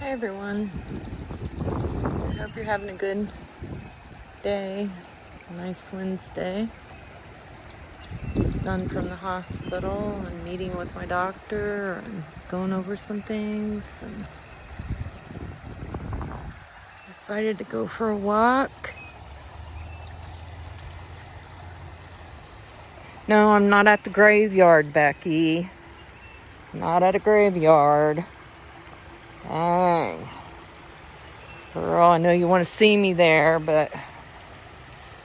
Hi everyone. I hope you're having a good day. Nice Wednesday. Just done from the hospital and meeting with my doctor and going over some things and decided to go for a walk. No, I'm not at the graveyard, Becky. Not at a graveyard. Dang. Girl, I know you want to see me there, but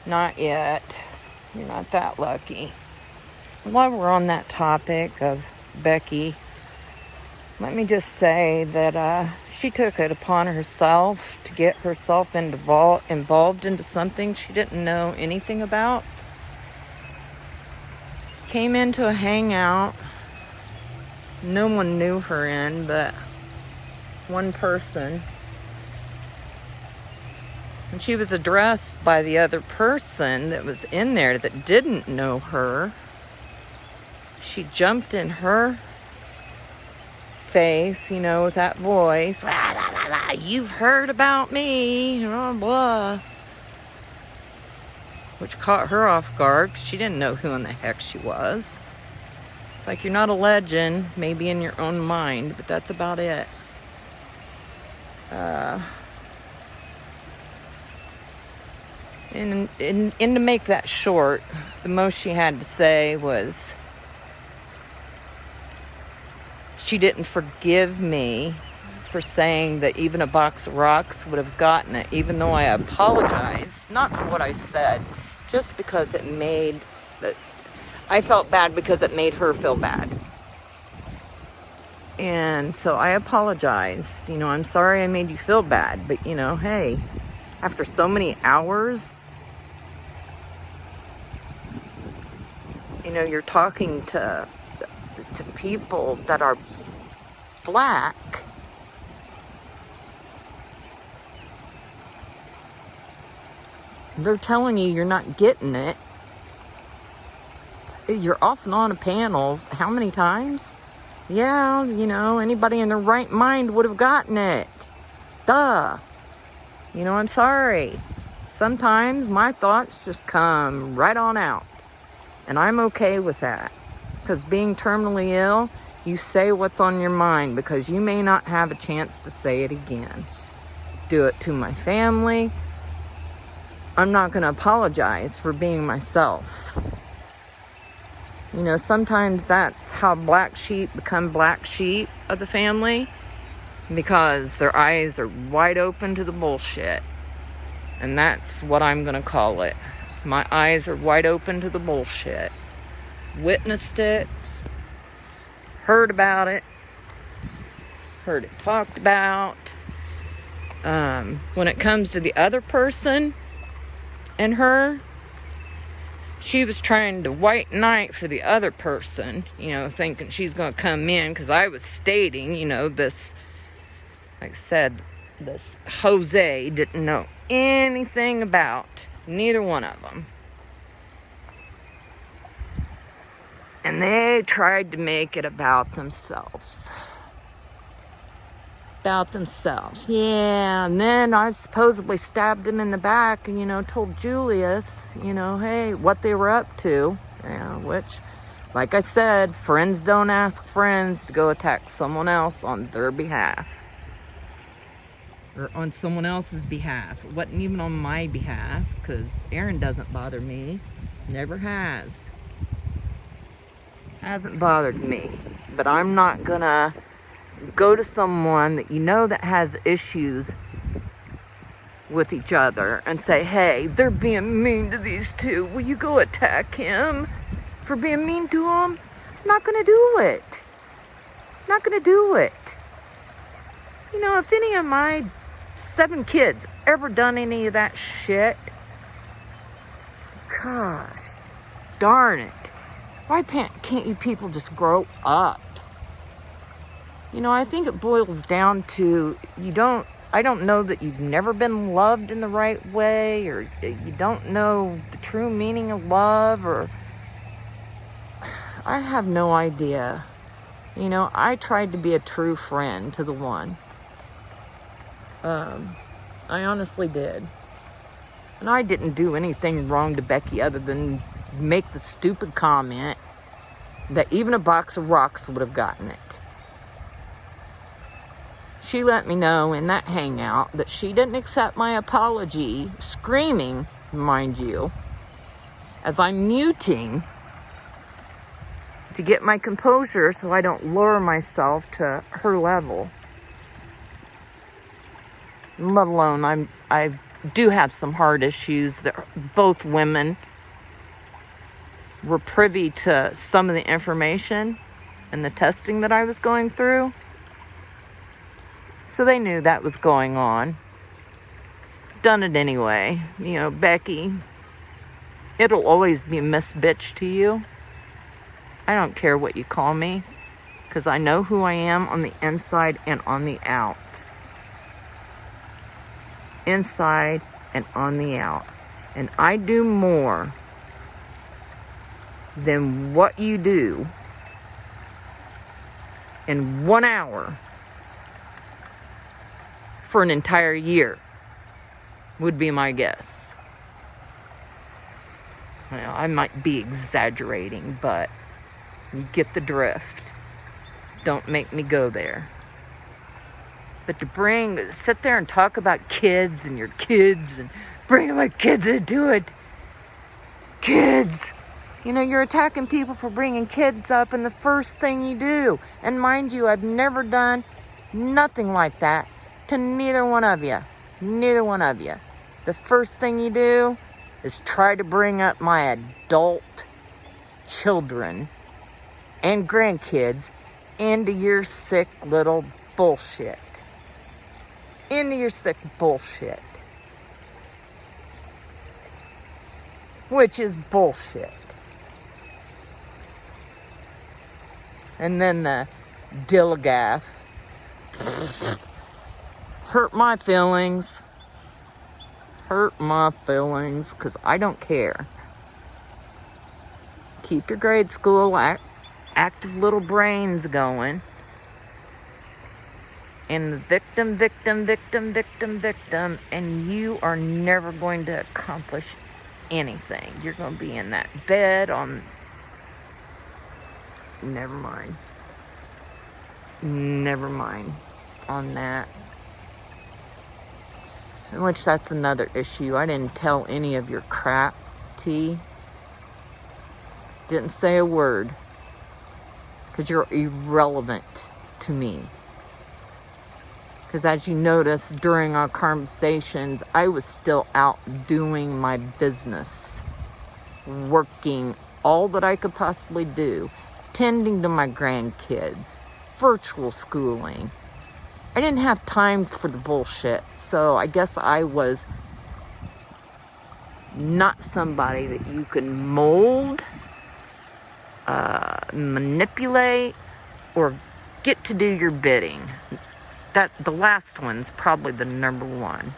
not yet. You're not that lucky. While we're on that topic of Becky, let me just say that she took it upon herself to get herself involved into something she didn't know anything about. Came into a hangout. No one knew her in, but one person. And she was addressed by the other person that was in there that didn't know her. She jumped in her face, with that voice. Rah, rah, rah, rah, you've heard about me, blah, blah. Which caught her off guard because she didn't know who in the heck she was. It's like you're not a legend, maybe in your own mind, but that's about it. And to make that short, the most she had to say was she didn't forgive me for saying that even a box of rocks would have gotten it, even though I apologized, not for what I said, just because I felt bad because it made her feel bad. And so I apologized. I'm sorry I made you feel bad, but hey, after so many hours, you're talking to people that are black. They're telling you you're not getting it. You're off and on a panel how many times? Yeah, anybody in their right mind would have gotten it. Duh. I'm sorry. Sometimes my thoughts just come right on out. And I'm okay with that. Because being terminally ill, you say what's on your mind because you may not have a chance to say it again. Do it to my family. I'm not going to apologize for being myself. Sometimes that's how black sheep become black sheep of the family, because their eyes are wide open to the bullshit. And that's what I'm going to call it. My eyes are wide open to the bullshit. Witnessed it. Heard about it. Heard it talked about. When it comes to the other person and her, she was trying to white knight for the other person, thinking she's going to come in, because I was stating, this, like I said, this Jose didn't know anything about neither one of them. And they tried to make it about themselves. Yeah, and then I supposedly stabbed him in the back and, told Julius, hey, what they were up to. Which, like I said, friends don't ask friends to go attack someone else on their behalf. Or on someone else's behalf. It wasn't even on my behalf, because Aaron doesn't bother me. Never has. Hasn't bothered me. But I'm not gonna go to someone that that has issues with each other and say, hey, they're being mean to these two. Will you go attack him for being mean to him? I'm not gonna do it. Not gonna do it. If any of my 7 kids ever done any of that shit, gosh darn it, why can't you people just grow up? I think it boils down to I don't know that you've never been loved in the right way, or you don't know the true meaning of love, or I have no idea. I tried to be a true friend to the one. I honestly did. And I didn't do anything wrong to Becky other than make the stupid comment that even a box of rocks would have gotten it. She let me know in that hangout that she didn't accept my apology, screaming, mind you, as I'm muting to get my composure so I don't lower myself to her level. Let alone I do have some heart issues that both women were privy to some of the information and the testing that I was going through. So they knew that was going on. Done it anyway. You know, Becky, it'll always be Miss Bitch to you. I don't care what you call me, because I know who I am on the inside and on the out. Inside and on the out. And I do more than what you do in 1 hour for an entire year, would be my guess. Well, I might be exaggerating, but you get the drift. Don't make me go there. But to sit there and talk about kids and your kids and bringing my kids into it. Kids. You know, you're attacking people for bringing kids up and the first thing you do. And mind you, I've never done nothing like that to neither one of you. Neither one of you. The first thing you do is try to bring up my adult children and grandkids into your sick little bullshit. Into your sick bullshit. Which is bullshit. And then the Dilligaff hurt my feelings. Hurt my feelings, because I don't care. Keep your grade school active little brains going. And the victim, and you are never going to accomplish anything. You're going to be in that bed on... Never mind on that. In which that's another issue. I didn't tell any of your crap, T. Didn't say a word. Because you're irrelevant to me. Because as you noticed during our conversations, I was still out doing my business. Working all that I could possibly do. Tending to my grandkids. Virtual schooling. I didn't have time for the bullshit. So I guess I was not somebody that you can mold, manipulate, or get to do your bidding. That the last one's probably the number one.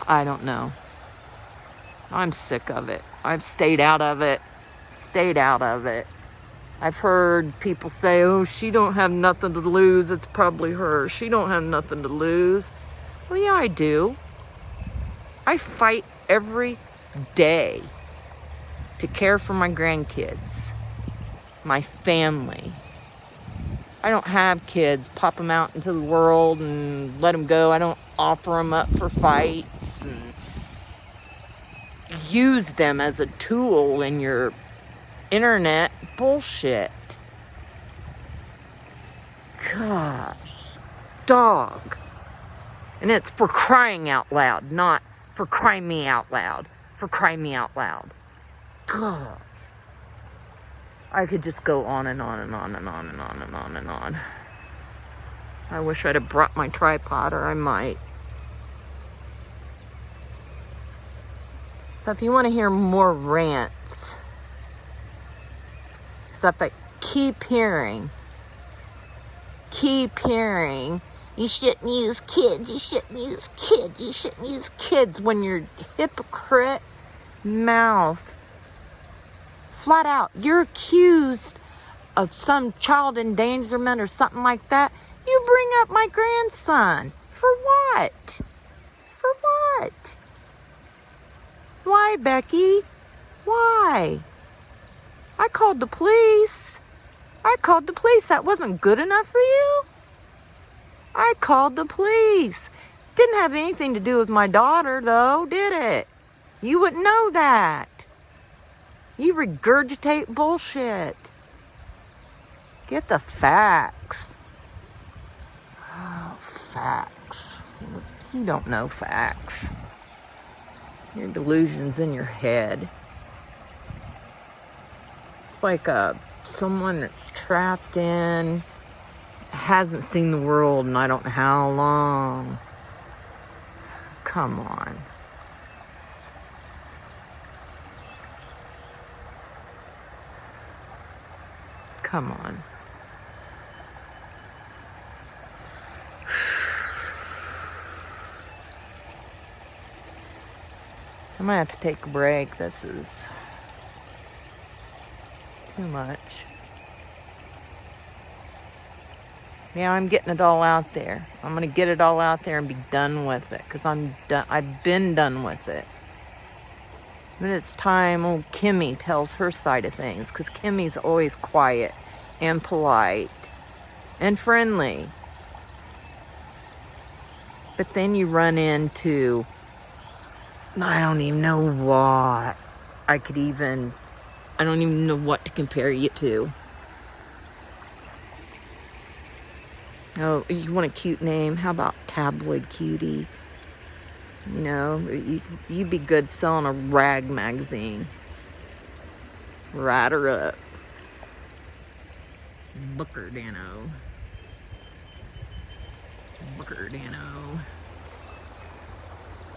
I don't know. I'm sick of it. I've stayed out of it. I've heard people say, oh, she don't have nothing to lose. It's probably her. She don't have nothing to lose. Well, yeah, I do. I fight every day to care for my grandkids. My family. I don't have kids, pop them out into the world and let them go. I don't offer them up for fights and use them as a tool in your internet bullshit. Gosh, dog. And it's for crying out loud, not for cry me out loud. For cry me out loud. God. I could just go on and on and on and on and on and on and on. I wish I'd have brought my tripod, or I might. So if you want to hear more rants, stuff I keep hearing, you shouldn't use kids when your hypocrite mouth. Flat out, you're accused of some child endangerment or something like that, you bring up my grandson. For what? For what? Why, Becky? Why? I called the police. I called the police. That wasn't good enough for you? I called the police. Didn't have anything to do with my daughter, though, did it? You wouldn't know that. You regurgitate bullshit. Get the facts. Oh, facts. You don't know facts. Your delusion's in your head. It's like someone that's trapped in, hasn't seen the world in I don't know how long. Come on. Come on. I might have to take a break. This is too much. Yeah, I'm getting it all out there. I'm going to get it all out there and be done with it, because I'm done. I've been done with it. But it's time old Kimmy tells her side of things, because Kimmy's always quiet and polite and friendly. But then you run into, I don't even know what I don't even know what to compare you to. Oh, you want a cute name? How about Tabloid Cutie? You know, you'd be good selling a rag magazine. Write her up. Booker Dano.